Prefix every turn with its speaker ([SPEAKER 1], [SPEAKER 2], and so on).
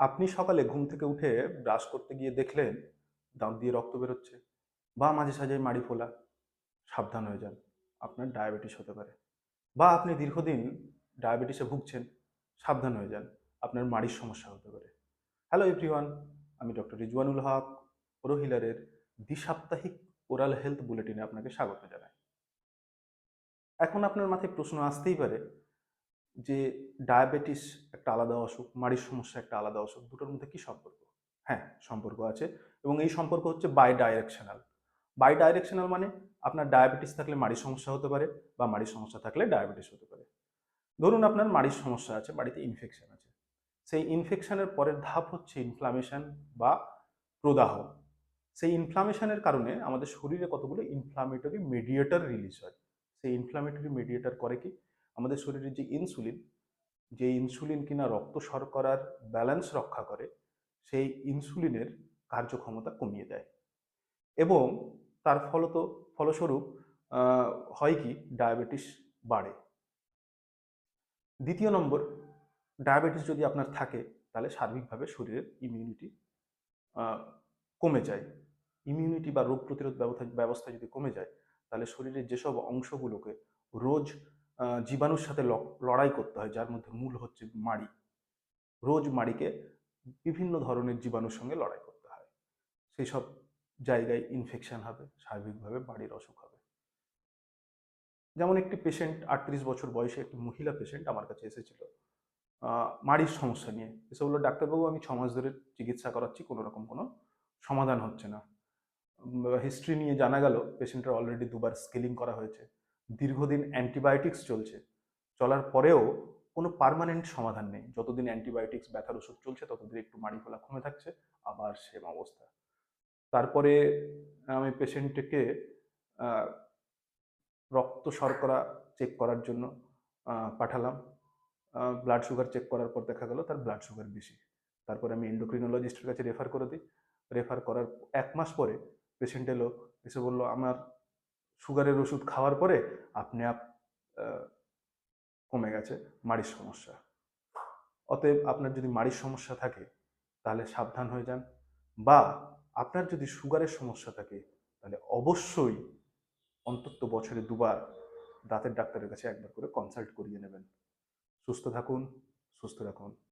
[SPEAKER 1] আপনি সকালে ঘুম থেকে উঠে ব্রাশ করতে গিয়ে দেখলেন দাঁত দিয়ে রক্ত বেরোচ্ছে বা মাঝে সাঝে মাড়ি ফোলা, সাবধান হয়ে যান, আপনার ডায়াবেটিস হতে পারে। বা আপনি দীর্ঘদিন ডায়াবেটিসে ভুগছেন, সাবধান হয়ে যান, আপনার মাড়ির সমস্যা হতে পারে। হ্যালো এভরিওয়ান, আমি ডক্টর রিজওয়ানুল হক, ওরোহিলারের দ্বিসাপ্তাহিক ওরাল হেলথ বুলেটিনে আপনাকে স্বাগত জানাই। এখন আপনার মাথায় প্রশ্ন আসতেই পারে যে ডায়াবেটিস একটা আলাদা অসুখ, মাড়ির সমস্যা একটা আলাদা অসুখ, দুটোর মধ্যে কি সম্পর্ক? হ্যাঁ, সম্পর্ক আছে, এবং এই সম্পর্ক হচ্ছে বাই ডাইরেকশনাল। বাই ডাইরেকশনাল মানে আপনার ডায়াবেটিস থাকলে মাড়ির সমস্যা হতে পারে, বা মাড়ির সমস্যা থাকলে ডায়াবেটিস হতে পারে। ধরুন আপনার মাড়ির সমস্যা আছে, বাড়িতে ইনফেকশন আছে, সেই ইনফেকশনের পরের ধাপ হচ্ছে ইনফ্লামেশন বা প্রদাহ। সেই ইনফ্লামেশনের কারণে আমাদের শরীরে কতগুলো ইনফ্লামেটরি মেডিয়েটর রিলিজ হয়। সেই ইনফ্লামেটরি মেডিয়েটর করে কি, আমাদের শরীরে যে ইনসুলিন কিনা রক্ত শর্করার ব্যালেন্স রক্ষা করে, সেই ইনসুলিনের কার্যক্ষমতা কমিয়ে দেয়, এবং তার ফলস্বরূপ হয় কি, ডায়াবেটিস বাড়ে। দ্বিতীয় নম্বর, ডায়াবেটিস যদি আপনার থাকে তাহলে সার্বিকভাবে শরীরের ইমিউনিটি কমে যায়। ইমিউনিটি বা রোগ প্রতিরোধ ব্যবস্থা যদি কমে যায়, তাহলে শরীরের যেসব অংশগুলোকে রোজ জীবাণুর সাথে লড়াই করতে হয়, যার মধ্যে মূল হচ্ছে মাড়ি, রোজ মাড়িকে বিভিন্ন ধরনের জীবাণুর সঙ্গে লড়াই করতে হয়, সেই সব জায়গায় ইনফেকশন হবে, স্বাভাবিকভাবে মাড়ির অসুখ হবে। যেমন একটি পেশেন্ট, 38 বছর বয়সে একটি মহিলা পেশেন্ট আমার কাছে এসেছিল মাড়ির সমস্যা নিয়ে। এসে বললো, ডাক্তারবাবু আমি 6 মাস ধরে চিকিৎসা করাচ্ছি, কোনো রকম কোনো সমাধান হচ্ছে না। হিস্ট্রি নিয়ে জানা গেল পেশেন্টের অলরেডি 2বার স্কেলিং করা হয়েছে, দীর্ঘদিন অ্যান্টিবায়োটিক্স চলছে, চলার পরেও কোনো পার্মানেন্ট সমাধান নেই। যতদিন অ্যান্টিবায়োটিক্স ব্যথার ওষুধ চলছে ততদিন একটু মাড়ি ফোলা কমে থাকছে, আবার সেম অবস্থা। তারপরে আমি পেশেন্টকে রক্ত শর্করা চেক করার জন্য পাঠালাম। ব্লাড সুগার চেক করার পর দেখা গেল তার ব্লাড সুগার বেশি। তারপরে আমি এন্ডোক্রিনোলজিস্টের কাছে রেফার করে দিই। রেফার করার 1 মাস পরে পেশেন্ট এলো, এসে বলল, আমার সুগারের ওষুধ খাওয়ার পরে আপনি কমে গেছে মাড়ির সমস্যা। অতএব আপনার যদি মাড়ির সমস্যা থাকে তাহলে সাবধান হয়ে যান, বা আপনার যদি সুগারের সমস্যা থাকে তাহলে অবশ্যই অন্তত বছরে 2বার দাঁতের ডাক্তারের কাছে একবার করে কনসাল্ট করিয়ে নেবেন। সুস্থ থাকুন, সুস্থ রাখুন।